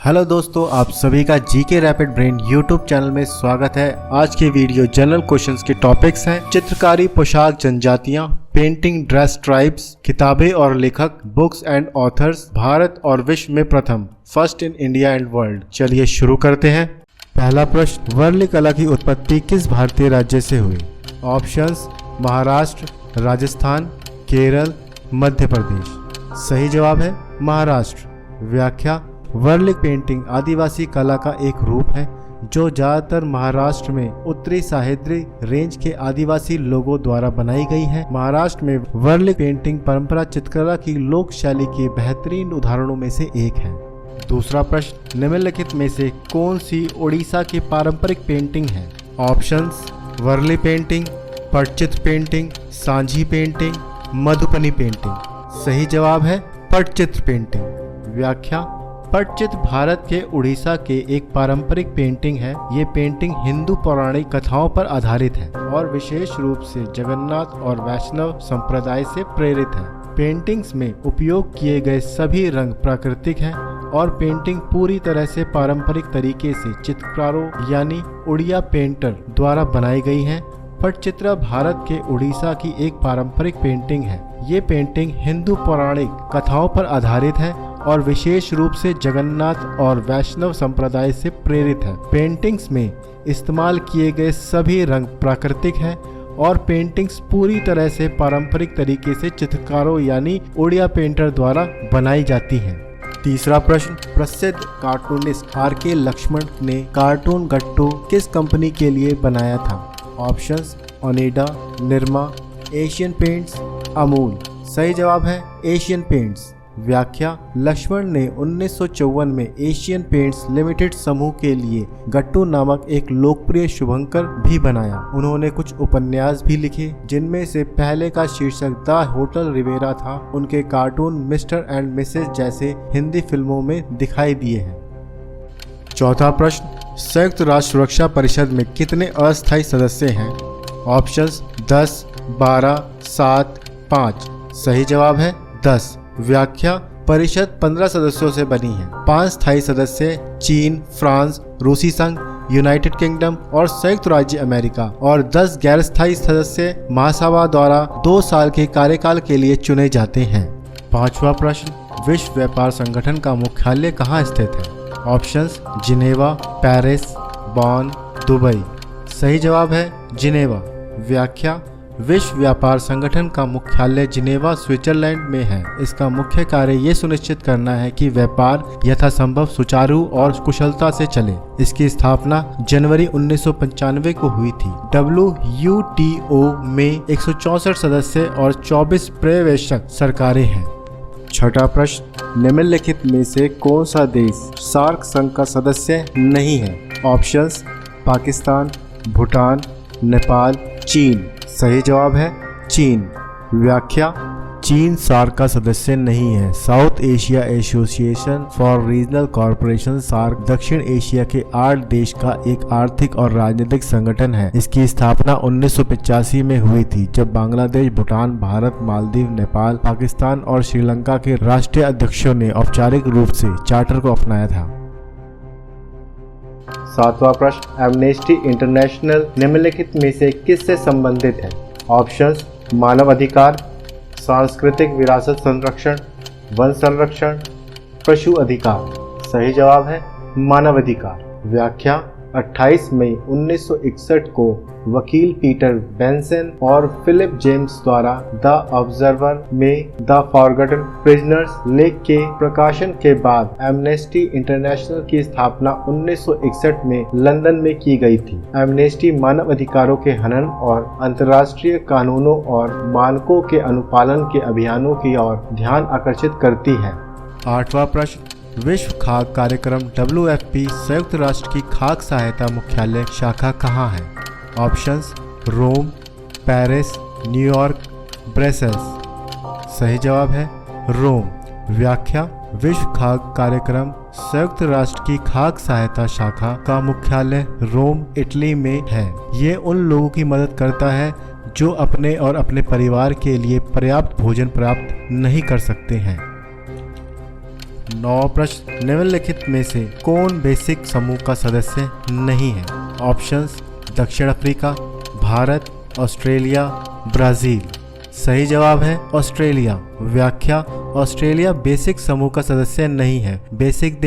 Hello दोस्तों, आप सभी का GK rapid brain YouTube channel में स्वागत है। आज के वीडियो जनरल क्वेश्चंस के टॉपिक्स हैं। चित्रकारी, पोशाक, जनजातियां, पेंटिंग, ड्रेस, ट्राइब्स, किताबें और लेखक, बुक्स एंड ऑथर्स, भारत और विश्व में प्रथम, first in India and world. चलिए शुरू करते हैं। पहला प्रश्न, वर्ली कला की उत्पत्ति किस भारतीय राज्य से हुई? ऑप्शंस: महाराष्ट्र, राजस्थान, केरल, मध्य प्रदेश। सही जवाब है महाराष्ट्र। व्याख्या: वर्ली पेंटिंग आदिवासी कला का एक रूप है जो ज्यादातर महाराष्ट्र में उत्तरी सह्याद्री रेंज के आदिवासी लोगों द्वारा बनाई गई है। महाराष्ट्र में वर्ली पेंटिंग परंपरा चित्रकला की लोक शैली के बेहतरीन उदाहरणों में से एक है। दूसरा प्रश्न, निम्नलिखित में से कौन सी ओडिशा की पारंपरिक पेंटिंग है? Options: Warli painting, Pattachitra painting, Sanjhi painting, Madhubani painting. सही जवाब है पटचित्र पेंटिंग। व्याख्या: पटचित्र भारत के उड़ीसा के एक पारंपरिक पेंटिंग है। ये पेंटिंग हिंदू पौराणिक कथाओं पर आधारित है और विशेष रूप से जगन्नाथ और वैष्णव संप्रदाय से प्रेरित है। पेंटिंग्स में उपयोग किए गए सभी रंग प्राकृतिक हैं और पेंटिंग पूरी तरह से पारंपरिक तरीके से चित्रकारों यानी उड़िया पेंटर द्वारा बनाई गई है। पटचित्र भारत के उड़ीसा की एक पारंपरिक पेंटिंग है। ये पेंटिंग हिंदू पौराणिक कथाओं पर आधारित है और विशेष रूप से जगन्नाथ और वैष्णव संप्रदाय से प्रेरित है। पेंटिंग्स में इस्तेमाल किए गए सभी रंग प्राकृतिक हैं और पेंटिंग्स पूरी तरह से पारंपरिक तरीके से चित्रकारों यानी उड़िया पेंटर द्वारा बनाई जाती हैं। तीसरा प्रश्न, प्रसिद्ध कार्टूनिस्ट आर.के. लक्ष्मण ने कार्टून गट्टू किस कंपनी के लिए बनाया था? Options: Onida, Nirma, Asian paints, Amul. सही जवाब है एशियन पेंट्स। व्याख्या: लक्ष्मण ने 1954 में एशियन पेंट्स लिमिटेड समूह के लिए गट्टू नामक एक लोकप्रिय शुभंकर भी बनाया। उन्होंने कुछ उपन्यास भी लिखे जिनमें से पहले का शीर्षक द होटल रिवेरा था। उनके कार्टून मिस्टर एंड मिसेस जैसे हिंदी फिल्मों में दिखाई दिए हैं। चौथा प्रश्न, संयुक्त राष्ट्र सुरक्षा परिषद में कितने अस्थायी सदस्य हैं? ऑप्शंस: 10, 12, 7, 5। सही जवाब है 10। व्याख्या: परिषद 15 सदस्यों से बनी है। 5 स्थायी सदस्य चीन, फ्रांस, रूसी संघ, यूनाइटेड किंगडम और संयुक्त राज्य अमेरिका और 10 गैर स्थायी सदस्य महासभा द्वारा 2 साल के कार्यकाल के लिए चुने जाते हैं। पांचवा प्रश्न, विश्व व्यापार संगठन का मुख्यालय कहाँ स्थित है? Options: Geneva, Paris, Bonn, Dubai. सही जवाब है जिनेवा। व्याख्या: विश्व व्यापार संगठन का मुख्यालय जिनेवा, स्विट्जरलैंड में है। इसका मुख्य कार्य ये सुनिश्चित करना है कि व्यापार यथासंभव सुचारू और कुशलता से चले। इसकी स्थापना जनवरी 1995 को हुई थी। WTO में 164 सदस्य और 24 पर्यवेक्षक सरकारें हैं। छठा प्रश्न, निम्नलिखित में से कौन सा देश सार्क संघ का सदस्य नहीं है? ऑप्शंस: पाकिस्तान, भूटान, नेपाल, चीन। सही जवाब है चीन। व्याख्या: चीन सार्क का सदस्य नहीं है। South Asia Association for Regional Corporation SAARC दक्षिण एशिया के 8 देश का एक आर्थिक और राजनीतिक संगठन है। इसकी स्थापना 1985 में हुई थी जब बांग्लादेश, भूटान, भारत, मालदीव, नेपाल, पाकिस्तान और श्रीलंका के राष्ट्रीय अध्यक्षों ने औपचारिक रूप से चार्टर को अपनाया था। सातवां प्रश्न, एमनेस्टी इंटरनेशनल निम्नलिखित में से किससे संबंधित है? ऑप्शंस: मानव अधिकार, सांस्कृतिक विरासत संरक्षण, वन संरक्षण, पशु अधिकार। सही जवाब है मानव अधिकार। व्याख्या: 28 मई 1961 को वकील पीटर बेंसन और फिलिप जेम्स द्वारा द ऑब्जर्वर में द फॉरगॉटन प्रिजनर्स लेख के प्रकाशन के बाद एमनेस्टी इंटरनेशनल की स्थापना 1961 में लंदन में की गई थी। एमनेस्टी मानव अधिकारों के हनन और अंतर्राष्ट्रीय कानूनों और मानकों के अनुपालन के अभियानों की ओर ध्यान आकर्षित करती है। आठवां प्रश्न, विश्व खाद्य कार्यक्रम WFP संयुक्त राष्ट्र की खाद्य सहायता मुख्यालय शाखा कहाँ है? ऑप्शंस: रोम, पेरिस, न्यूयॉर्क, ब्रसेल्स। सही जवाब है रोम। व्याख्या: विश्व खाद्य कार्यक्रम संयुक्त राष्ट्र की खाद्य सहायता शाखा का मुख्यालय रोम, इटली में है। ये उन लोगों की मदद करता है जो अपने और अपने परिवार के लिए पर्याप्त भोजन प्राप्त नहीं कर सकते हैं। 9वां प्रश्न, निम्नलिखित में से कौन बेसिक समूह का सदस्य नहीं है? ऑप्शंस, दक्षिण अफ्रीका, भारत, ऑस्ट्रेलिया, ब्राजील। सही जवाब है ऑस्ट्रेलिया। व्याख्या, ऑस्ट्रेलिया बेसिक समूह का सदस्य नहीं है। बेसिक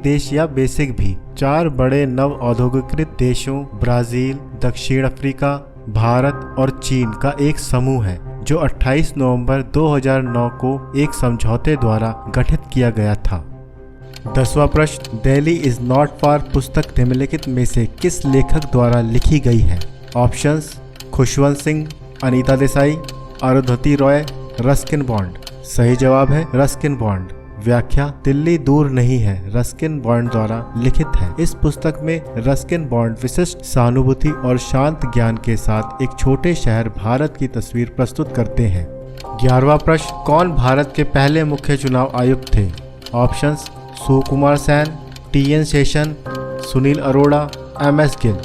देश या बेसिक भी 4 बड़े नव औद्योगिकृत देशों ब्राजील, दक्षिण अफ्रीका, भारत और चीन का एक समूह है जो 28 नवंबर 2009 को एक समझौते द्वारा गठित किया गया था। 10वां प्रश्न, दिल्ली इज नॉट फार पुस्तक निम्नलिखित में से किस लेखक द्वारा लिखी गई है? Options, Khushwant Singh, Anita Desai, Arundhati Roy, Ruskin bond. सही जवाब है रस्किन बॉन्ड। व्याख्या, दिल्ली दूर नहीं है रस्किन बॉन्ड द्वारा लिखित है। इस पुस्तक में रस्किन बॉन्ड विशिष्ट सहानुभूति और शांत ज्ञान के साथ एक छोटे शहर भारत की तस्वीर प्रस्तुत करते हैं। 11वां प्रश्न, कौन भारत के पहले मुख्य चुनाव आयुक्त थे? Options, Sukumar Sen, TN. Seshan, Sunil Arora, MS. Gill.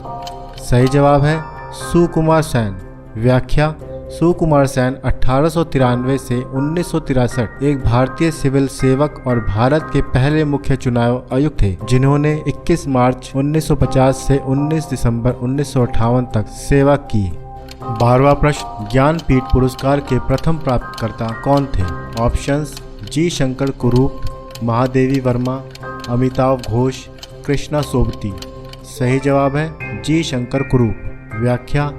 सही जवाब है सुकुमार सेन। व्याख्या, सुकुमार सेन 1893 से 1963 एक भारतीय सिविल सेवक और भारत के पहले मुख्य चुनाव आयुक्त थे जिन्होंने 21 मार्च 1950 से 19 दिसंबर 1958 तक सेवा की। 12वां प्रश्न, ज्ञानपीठ पुरस्कार के प्रथम प्राप्तकर्ता कौन थे? ऑप्शंस, जी शंकर कुरूप, महादेवी वर्मा, अमिताभ घोष, कृष्णा सोबती। सही जवाब है जी शंकर कुरूप। व्याख्या,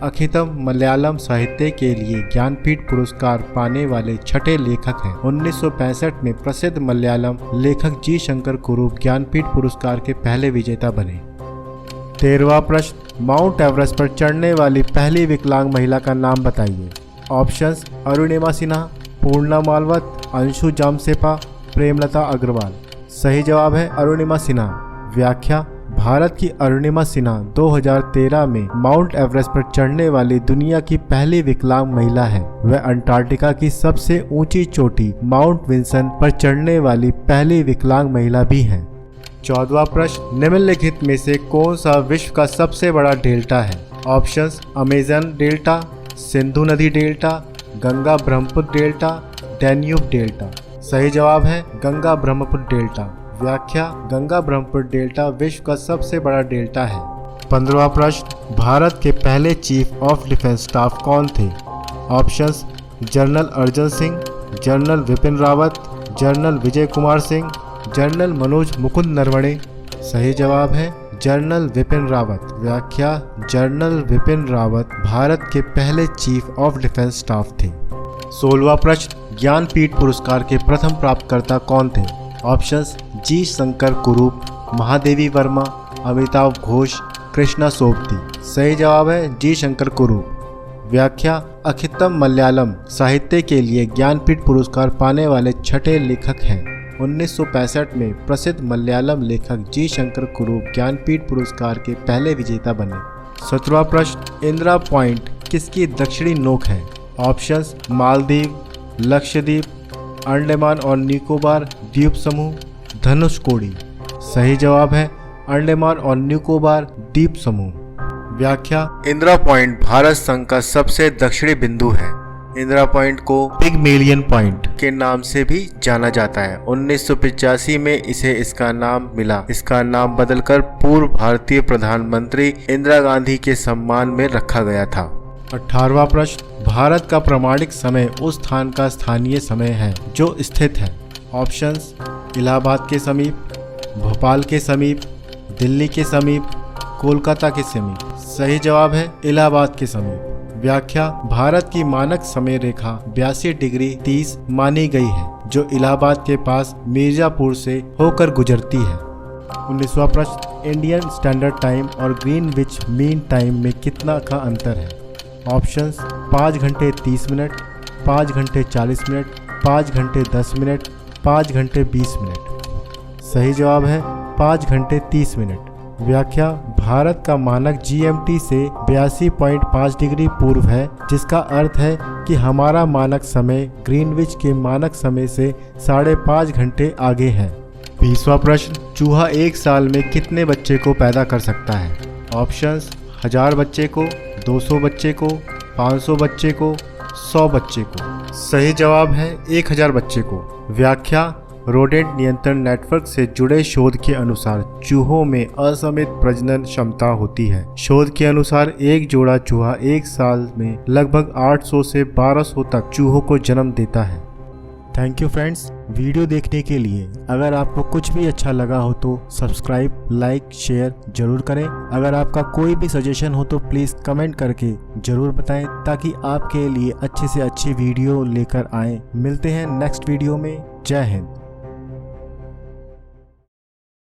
अखितम मलयालम साहित्य के लिए ज्ञानपीठ पुरस्कार पाने वाले छठे लेखक हैं। 1965 में प्रसिद्ध मलयालम लेखक जी शंकर कुरूप ज्ञानपीठ पुरस्कार के पहले विजेता बने। 13वां प्रश्न, माउंट एवरेस्ट पर चढ़ने वाली पहली विकलांग महिला का नाम बताइए। ऑप्शंस, अरुणिमा सिन्हा, पूर्णा मालवत, अंशु जामसेपा, प्रेमलता अग्रवाल। सही जवाब है अरुणिमा सिन्हा। व्याख्या, भारत की अरुणिमा सिन्हा 2013 में माउंट एवरेस्ट पर चढ़ने वाली दुनिया की पहली विकलांग महिला है। वह अंटार्कटिका की सबसे ऊंची चोटी माउंट विंसन पर चढ़ने वाली पहली विकलांग महिला भी हैं। 14वां प्रश्न, निम्नलिखित में से कौन सा विश्व का सबसे बड़ा डेल्टा है? ऑप्शंस, अमेजन डेल्टा, सिंधु नदी delta, Ganga Brahmaputra delta, Danube delta. सही जवाब है गंगा ब्रह्मपुत्र डेल्टा। व्याख्या, गंगा ब्रह्मपुत्र डेल्टा विश्व का सबसे बड़ा डेल्टा है। 15वां प्रश्न, भारत के पहले चीफ ऑफ डिफेंस स्टाफ कौन थे? Options, general Arjan Singh, general Vipin Rawat, general Vijay Kumar Singh, general Manoj Mukund Naravane. सही जवाब है जनरल विपिन रावत। व्याख्या, जनरल विपिन रावत भारत के पहले चीफ ऑफ डिफेंस स्टाफ थे। 16वां प्रश्न, ज्ञानपीठ पुरस्कार के प्रथम प्राप्तकर्ता कौन थे? ऑप्शंस, जी शंकर कुरूप, महादेवी वर्मा, अमिताभ घोष, कृष्णा सोबती। सही जवाब है जी शंकर कुरूप। व्याख्या, अखितम मलयालम साहित्य के लिए ज्ञानपीठ पुरस्कार पाने वाले छठे लेखक हैं। 1965 में प्रसिद्ध मलयालम लेखक जी शंकर कुरूप ज्ञानपीठ पुरस्कार के पहले विजेता बने। 17वां प्रश्न, इंदिरा पॉइंट किसकी दक्षिणी नोक है? ऑप्शंस, मालदीव, लक्षद्वीप, अंडमान और निकोबार द्वीप समूह, धनुषकोडी। सही जवाब है अंडमान और निकोबार द्वीप समूह। व्याख्या, इंदिरा पॉइंट भारत संघ का सबसे दक्षिणी बिंदु है। इंदिरा पॉइंट को पिगमेलियन पॉइंट के नाम से भी जाना जाता है। 1985 में इसे इसका नाम मिला। इसका नाम बदलकर पूर्व भारतीय प्रधानमंत्री इंदिरा गांधी के सम्मान में रखा गया था। 18वां प्रश्न, भारत का प्रमाणिक समय उस स्थान का स्थानीय समय है जो स्थित है। ऑप्शंस, इलाहाबाद के समीप, भोपाल के समीप, दिल्ली के समीप, कोलकाता के समीप। सही जवाब है इलाहाबाद के समीप। व्याख्या, भारत की मानक समय रेखा 82 डिग्री 30 मानी गई है जो इलाहाबाद के पास मिर्जापुर से होकर गुजरती है। 19वां प्रश्न, इंडियन स्टैंडर्ड टाइम और ग्रीनविच मीन टाइम में कितना का अंतर है? ऑप्शंस, 5 घंटे 30 मिनट, 5 घंटे 40 मिनट, 5 घंटे 10 मिनट, 5 घंटे 20 मिनट। सही जवाब है 5 घंटे 30 मिनट। व्याख्या, भारत का मानक GMT से 82.5 डिग्री पूर्व है जिसका अर्थ है कि हमारा मानक समय ग्रीनविच के मानक समय से 5.5 घंटे आगे है। 20वां प्रश्न, चूहा एक साल में कितने बच्चे को पैदा कर सकता है? ऑप्शंस, 1000 बच्चे को, 200 बच्चे को, 500 बच्चे को, 100 बच्चे को। सही जवाब है 1000 बच्चे को। व्याख्या, रोडेंट नियंत्रण नेटवर्क से जुड़े शोध के अनुसार चूहों में असीमित प्रजनन क्षमता होती है। शोध के अनुसार एक जोड़ा चूहा एक साल में लगभग 800 से 1200 तक चूहों को जन्म देता है। थैंक यू फ्रेंड्स, वीडियो देखने के लिए। अगर आपको कुछ भी अच्छा लगा हो तो सब्सक्राइब, लाइक, शेयर जरूर करें। अगर आपका कोई भी सजेशन हो तो प्लीज़ कमेंट करके जरूर बताएं, ताकि आपके लिए अच्छे से अच्छी वीडियो लेकर आएं। मिलते हैं नेक्स्ट वीडियो में। जय हिंद।